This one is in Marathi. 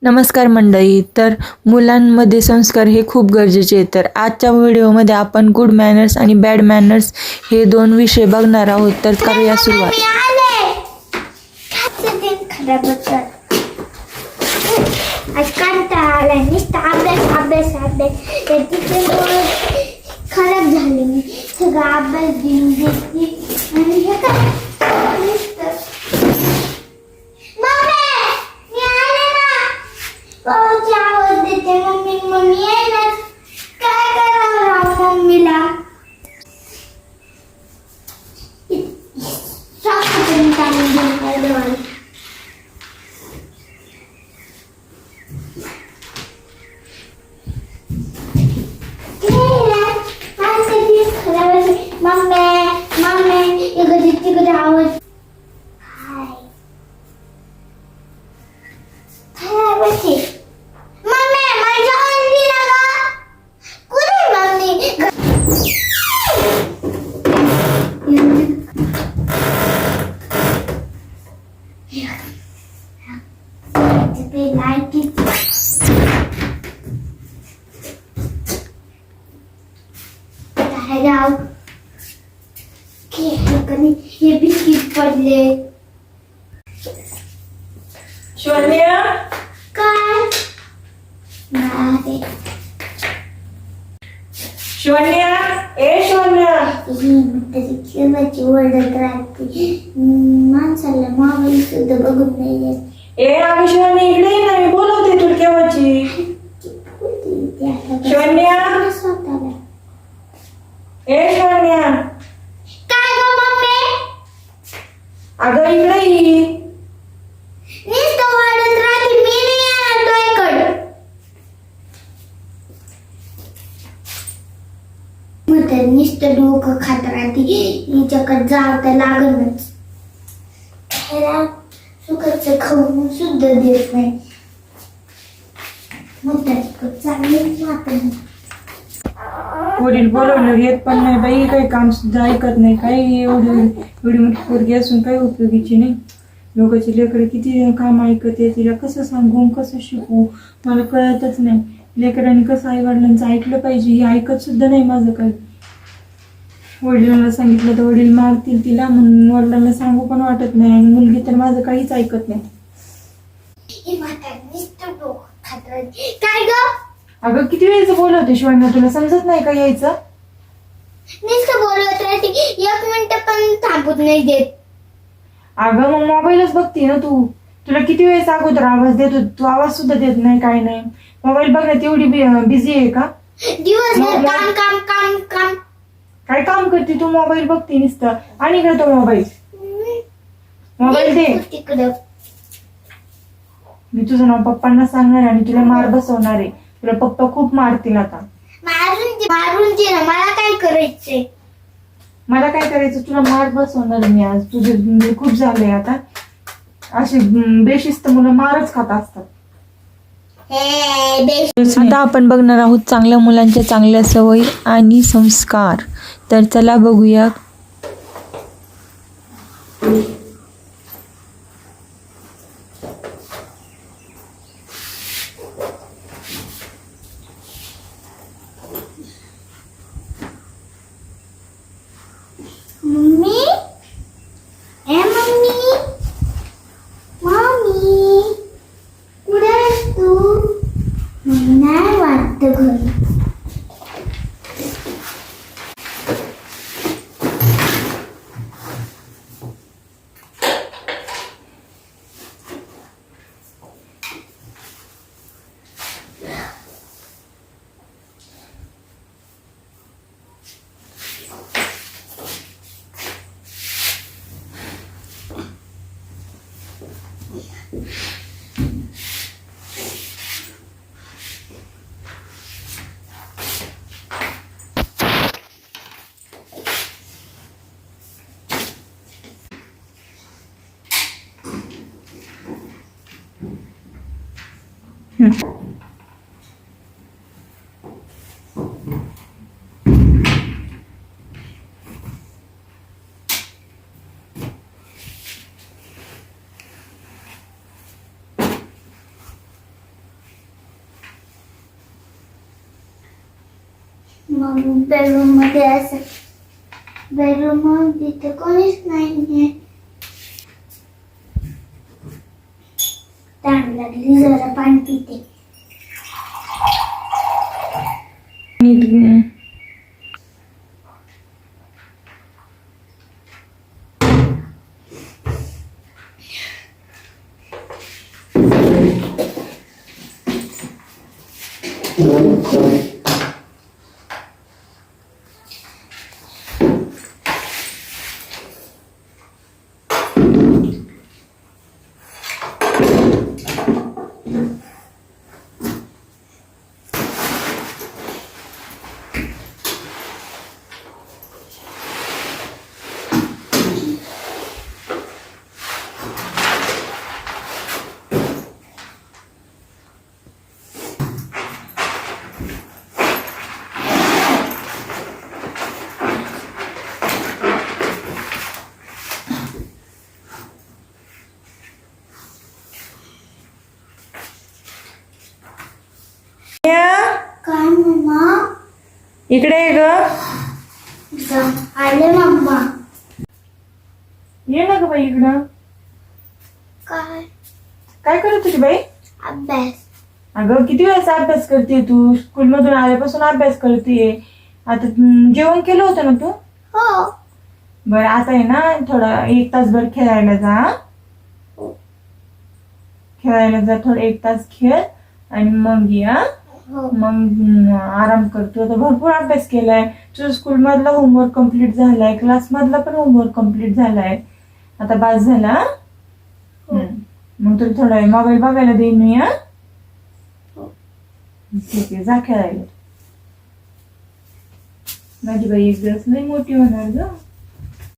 नमस्कार मंडळी. तर मुलांमध्ये संस्कार हे खूप गरजेचे आहेत. तर आजच्या व्हिडिओमध्ये आपण गुड मॅनर्स आणि बॅड मॅनर्स हे दोन विषय बघणार आहोत. तर करूया सुरुवात. खराब झाले मी सगळा अभ्यास घेऊन घेतली आणि हे आवाज देते मम्मी मम्मी येणार काय करावं मम्मीला हे बिस्किट पडले शिवण्या काय शिवण्या शिवण्या केव्हाची ओरडत राहते माणसाला मोबाईल सुद्धा बघून नाही येत. अगं शिवण्या इकडे ये ना, मी बोलवते तुला केव्हाची. शिवण्या स्वतःला शिवण्या काय गं मम्मी अगं इकडे ये. नुसतं ओरडत राहते मी नाही येणार तुझ्याकडं. मग तर नुसतं डोकं खात राहते हिच्याकडे जावं तर लागणच. खायला सुखाचं खाऊन सुद्धा देत नाही. मग त्याच्याकडे चांगलीच वाटत वडील बोलवलं येत पण नाही बाई, काही काम सुद्धा ऐकत नाही. काही एवढी मोठी पोरगी असून काही उपयोगीची नाही. लोकांची लेकरं किती काम ऐकते, तिला कसं सांगू कसं शिकवू मला कळतच नाही. लेकरांनी कसं आई वडिलांचं ऐकलं पाहिजे हे ऐकत सुद्धा नाही माझं काही. वडिलांना सांगितलं तर वडील मारतील तिला, म्हणून वडिलांना सांगू पण वाटत नाही. आणि मुलगी तर माझं काहीच ऐकत नाही. काय ग अगं किती वेळचं बोलवते शिवांना, तुला समजत नाही का यायचं. नुसतं बोलत राहते एक मिनिट पण थांबूत नाही देत. अगं मग मोबाईलच बघते ना तू. तुला किती वेळेस अगोदर आवाज देतो, तू आवाज सुद्धा देत नाही काय नाही. मोबाईल बघण्यात एवढी बिझी आहे का. दिवसभर काम काम काम काम काय काम करते तू, मोबाईल बघते नुसतं. आणि इकडे तो मोबाईल दे. तिकडं मी तुझं नाव पप्पांना सांगणार आणि तुला मार बसवणार आहे. तुला पप्पा खूप मारतील आता. मारून दे ना, मला काय करायचंय. मला काय करायचं, तुला मार बसवणार मी आज. तुझे म्हणजे खूप झाले आता. असे बेशिस्त मुलं मारच खात असतात. आता आपण बघणार आहोत चांगल्या मुलांच्या चांगल्या सवयी आणि संस्कार. तर चला बघूया. मम्मी मम्मी मम्मी कुठे आहेस तू. नाही वाटत घरी. मग बेडरूम मध्ये असं बेडरूम मध्ये तर कोणीच नाहीये. तहान लागली जरा पाणी पिते. काय मम्मा? इकडे ये ग. आले मम्मा. ये ना ग बाई इकडं. काय? काय करत होती बाई? अभ्यास. अगं किती वेळेचा अभ्यास करते तू? स्कूल मधून आल्यापासून अभ्यास करते. आता जेवण केलं होतं ना तू? हो. बरं आता आहे ना थोडा 1 तासभर खेळायला जा. खेळायला जा, थोडं 1 तास खेळ आणि मग या. हो. मग आराम करतो. तर भरपूर अभ्यास केलाय. तुझं स्कूल मधला होमवर्क कम्प्लीट झालाय, क्लास मधला पण होमवर्क कम्प्लीट झालाय. आता बास झाला. मग तुला थोडा वेळ मोबाईल बघायला देईन मी. ठीक आहे, जा खेळायला. माझी बाई एक दिवस लई मोठी होणार ग.